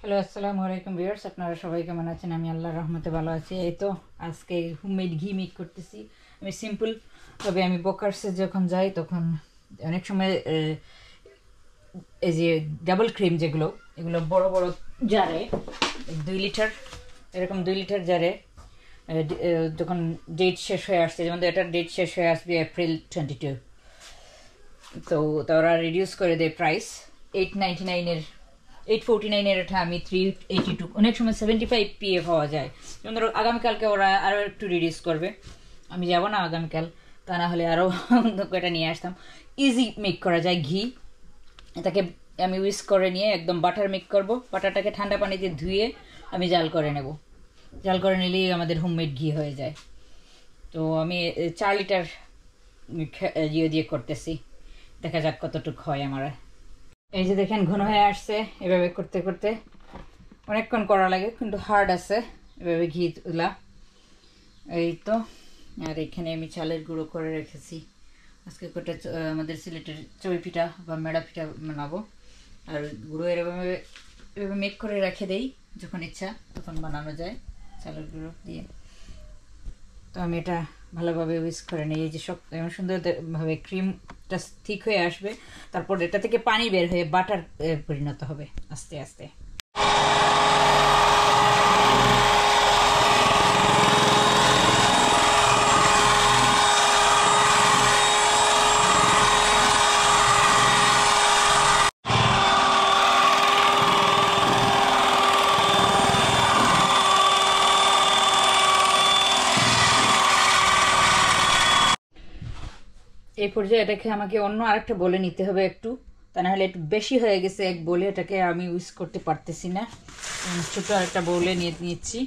Hello, আসসালামু আলাইকুম viewers. আপনারা সবাই কেমন আছেন? আমি আল্লাহর রহমতে ভালো আছি। এই তো আজকে হোমমেড ঘি মেক করতেছি। আমি সিম্পল, তবে আমি বকার্সে যখন যাই তখন অনেক সময় এই যে ডাবল ক্রিম যেগুলো, এগুলো বড় বড় জারে 2 লিটার, এরকম 2 লিটার জারে যখন ডেট শেষ হয়ে আসছে, যেমন এটার ডেট শেষ হয়ে আসবে এপ্রিল 22, তো তারা রিডিউস করে দেয় প্রাইস। 899-এর 849-এর এটা আমি 382, অনেক সময় 75 PA পাওয়া যায়। যেমন ধরো আগামীকালকে ওরা আরও একটু রিডিউস করবে, আমি যাব না আগামীকাল, তা না হলে আরও এটা নিয়ে আসতাম। ইজি মেক করা যায় ঘি। এটাকে আমি উইস্ক করে নিয়ে একদম বাটার মেক করব। বাটারটাকে ঠান্ডা পানিতে ধুয়ে আমি জাল করে নেব। জাল করে নিলেই আমাদের হোমমেড ঘি হয়ে যায়। তো আমি 4 লিটার ইয়ে দিয়ে করতেছি, দেখা যাক কতটুকু হয় আমার। এই যে দেখেন ঘন হয়ে আসছে। এভাবে করতে করতে অনেকক্ষণ করা লাগে, কিন্তু হার্ড আছে এভাবে ঘি তুলা। এই তো, আর এখানে আমি চালের গুঁড়ো করে রেখেছি। আজকে কোটা আমাদের সিলেটের চই পিঠা বা মেড়া পিঠা বানাবো। আর গুঁড়ো এভাবে এভাবে মেক করে রেখে দেই, যখন ইচ্ছা তখন বানানো যায় চালের গুঁড়ো দিয়ে। তো আমি এটা ভালোভাবে উইস্ক করে নিই। এই যে সব এমন সুন্দরভাবে ক্রিমটা ঠিক হয়ে আসবে, তারপর এটা থেকে পানি বের হয়ে বাটার পরিণত হবে আস্তে আস্তে। এই পর্যায়ে এটাকে আমাকে অন্য আরেকটা বলে নিতে হবে একটু, তা না হলে একটু বেশি হয়ে গেছে এক বলে, এটাকে আমি ইউজ করতে পারতেছি না। ছোট আরেকটা বলে নিয়ে নিচ্ছি।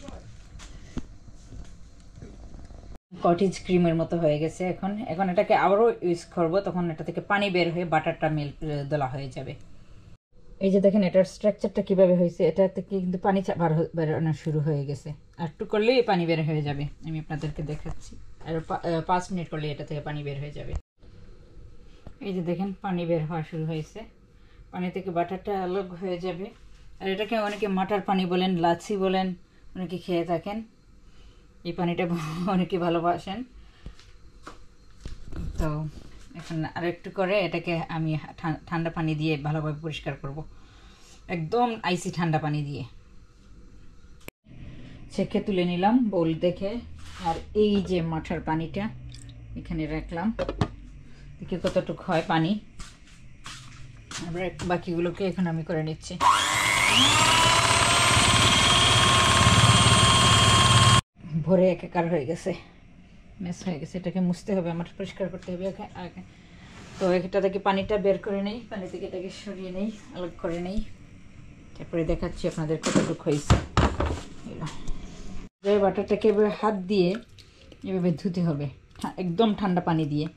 কটেজ ক্রিমের মতো হয়ে গেছে। এখন এটাকে আবারও ইউজ করব, তখন এটা থেকে পানি বের হয়ে বাটারটা দলা হয়ে যাবে। এই যে দেখেন এটার স্ট্রাকচারটা কিভাবে হয়েছে। এটা থেকে কিন্তু পানি বেরোনো শুরু হয়ে গেছে। আর একটু করলেই পানি বের হয়ে যাবে, আমি আপনাদেরকে দেখাচ্ছি। আর 5 মিনিট করলে এটা থেকে পানি বের হয়ে যাবে। এই যে দেখেন পানি বের হওয়া শুরু হয়েছে, পানি থেকে বাটারটা আলাগ হয়ে যাবে। আর এটাকে অনেকে মাটার পানি বলেন, লাচ্ছি বলেন, অনেকে খেয়ে থাকেন। এই পানিটা অনেকে ভালোবাসেন। তো এখন আর একটু করে এটাকে আমি ঠান্ডা পানি দিয়ে ভালোভাবে পরিষ্কার করব, একদম আইসি ঠান্ডা পানি দিয়ে ছেঁকে তুলে নিলাম বোল দেখে। আর এই যে মাঠার পানিটা এখানে রাখলাম, দেখে কতটুকু হয় পানি। আমরা বাকিগুলোকে এখন আমি করে নিচ্ছি। ভরে একাকার হয়ে গেছে, মেস হয়ে গেছে। এটাকে মুছতে হবে, আমার পরিষ্কার করতে হবে আগে। তো এটা থেকে পানিটা বের করে নেই, পানি থেকে এটাকে সরিয়ে নেই, আলাদা করে নেই, তারপরে দেখাচ্ছি আপনাদের কতটুকু হয়েছে। বাটারটাকে এভাবে হাত দিয়ে এভাবে ধুতে হবে একদম ঠান্ডা পানি দিয়ে।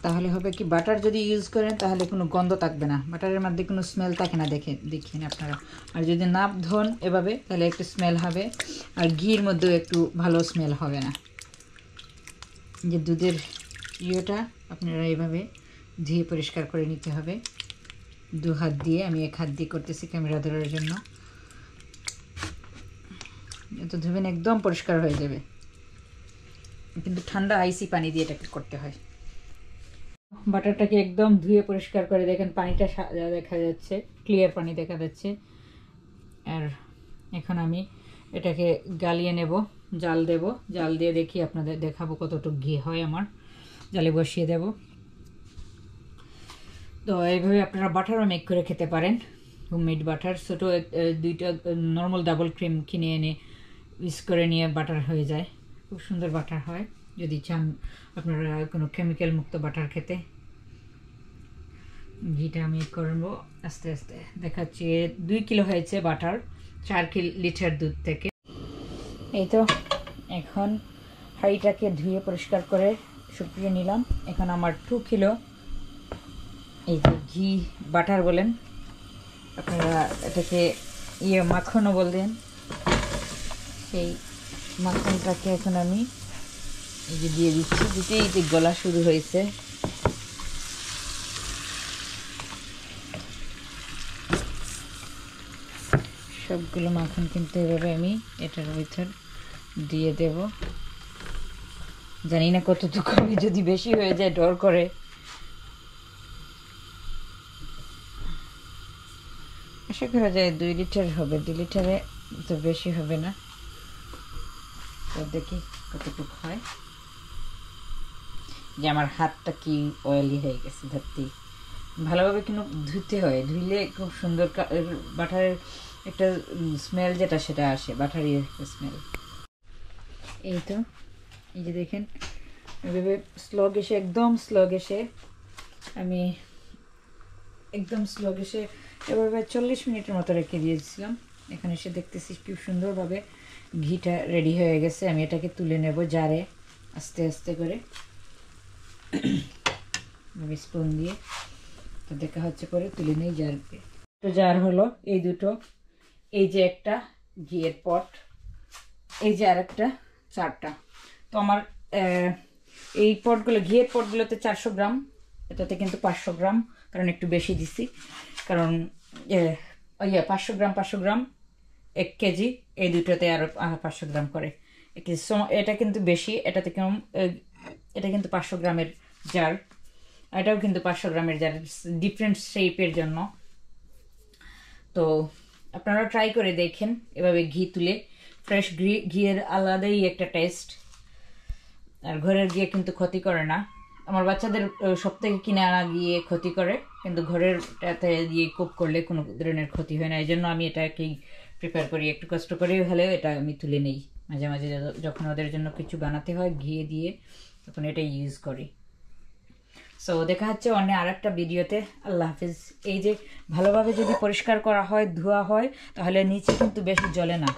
তাহলে হবে কি, বাটার যদি ইউজ করেন তাহলে কোনো গন্ধ থাকবে না, বাটারের মধ্যে কোনো স্মেল থাকে না, দেখেন আপনারা। আর যদি না ধোন এভাবে তাহলে একটু স্মেল হবে, আর ঘির মধ্যেও একটু ভালো স্মেল হবে না। যে দুধের ইয়েটা আপনারা এইভাবে ধুয়ে পরিষ্কার করে নিতে হবে 2 হাত দিয়ে। আমি 1 হাত দিয়ে করতেছি ক্যামেরা ধরার জন্য। এত ধুবেন একদম পরিষ্কার হয়ে যাবে, কিন্তু ঠান্ডা আইসি পানি দিয়ে এটাকে করতে হয়। বাটারটাকে একদম ধুয়ে পরিষ্কার করে দেখেন পানিটা দেখা যাচ্ছে, ক্লিয়ার পানি দেখা যাচ্ছে। আর এখন আমি এটাকে গালিয়ে নেব, জাল দেব, জাল দিয়ে দেখি আপনাদের দেখাবো কতটুকু ঘি হয় আমার। জালে বসিয়ে দেব। তো এইভাবে আপনারা বাটারও মেক করে খেতে পারেন, হোমমেড বাটার। ছোটো 2টা নর্মাল ডাবল ক্রিম কিনে এনে ইউজ করে নিয়ে বাটার হয়ে যায়, খুব সুন্দর বাটার হয়। যদি চান আপনারা কোনো কেমিক্যাল মুক্ত বাটার খেতে। ঘিটা আমি করবো আস্তে আস্তে দেখাচ্ছি। 2 কিলো হয়েছে বাটার 4 লিটার দুধ থেকে। এই তো এখন হাঁড়িটাকে ধুয়ে পরিষ্কার করে শুকিয়ে নিলাম। এখন আমার 2 কিলো এই যে ঘি বাটার বলেন আপনারা, এটাকে মাখনও বলতেন, সেই মাখনটাকে এখন আমি এই যে দিয়ে দিচ্ছি। দিতেই যে গলা শুরু হয়েছে। সবগুলো মাখন কিন্তু এভাবে আমি এটার ভিতর দিয়ে দেব। জানি না কতটুকু হবে, যদি বেশি হয়ে যায় ডর করে। আশা করা যায় 2 লিটার হবে, 2 লিটারে তো বেশি হবে না। তো দেখি কতটুকু হয়। যে আমার হাতটা কি অয়েলি হয়ে গেছে, ধরতে ভালোভাবে কিন্তু ধুতে হয়, ধুইলে খুব সুন্দর বাটারের একটা স্মেল যেটা সেটা আসে, বাটারি একটা স্মেল। এই তো এই যে দেখেন এভাবে স্লো গ্যাসে, একদম স্লো গ্যাসে আমি একদম স্লো গ্যাসে এভাবে 40 মিনিটের মতো রেখে দিয়েছিলাম। এখানে এসে দেখতেছি খুব সুন্দরভাবে ঘিটা রেডি হয়ে গেছে। আমি এটাকে তুলে নেব জারে আস্তে আস্তে করে স্পুন দিয়ে। তো দেখা হচ্ছে পরে তুলে নেই জারকে। তো জার হলো এই দুটো, এই যে একটা ঘিয়ের পট, এই যে আর একটা, 4টা। তো আমার এই পটগুলো, ঘিয়ের পটগুলোতে 400 গ্রাম, এটাতে কিন্তু 500 গ্রাম, কারণ একটু বেশি দিছি, কারণ 500 গ্রাম 500 গ্রাম 1 কেজি, এই দুটোতে আরও 500 গ্রাম করে। এটা কিন্তু বেশি, এটাতে কেমন, এটা কিন্তু 500 গ্রামের জার, এটাও কিন্তু 500 গ্রামের জার, ডিফারেন্ট শেপের জন্য। তো আপনারা ট্রাই করে দেখেন এভাবে ঘি তুলে। ফ্রেশ ঘিয়ের আলাদাই একটা টেস্ট, আর ঘরের ঘিয়ে কিন্তু ক্ষতি করে না। আমার বাচ্চাদের সব থেকে কিনে আনা গিয়ে ক্ষতি করে, কিন্তু ঘরেরটাতে দিয়ে কুক করলে কোনো ধরনের ক্ষতি হয় না। এই জন্য আমি এটাকেই প্রিপেয়ার করি, একটু কষ্ট করে হলেও এটা আমি তুলে নেই। মাঝে মাঝে যখন ওদের জন্য কিছু বানাতে হয় ঘিয়ে দিয়ে, তখন এটা ইউজ করি। সো দেখা হচ্ছে অন্য আর একটা ভিডিওতে। আল্লাহ হাফিজ। এই যে ভালোভাবে যদি পরিষ্কার করা হয়, ধোয়া হয়, তাহলে নিচে কিন্তু বেশি জ্বলে না।